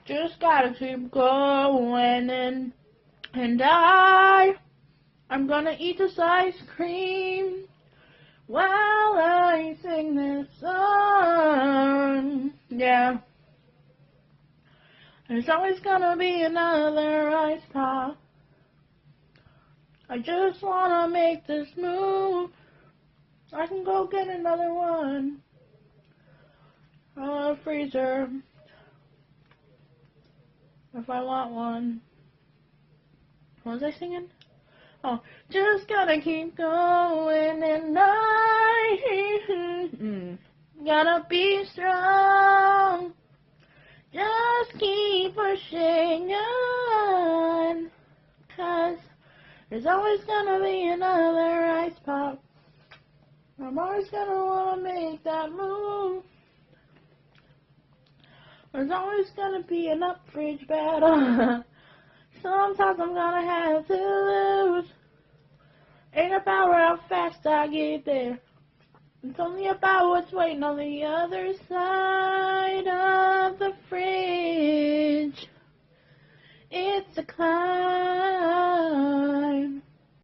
Just gotta keep going and I'm gonna eat this ice cream while I sing this song. Yeah. There's always gonna be another ice pop. I just wanna make this move. I can go get another one. Freezer. If I want one. What was I singing? Oh, just gotta keep going and I gotta be strong. Just keep pushing on. 'Cause there's always gonna be another ice pop. I'm always gonna wanna make that move. There's always gonna be an up fridge battle. Sometimes I'm gonna have to lose. Ain't about how fast I get there. It's only about what's waiting on the other side of the fridge. It's a climb.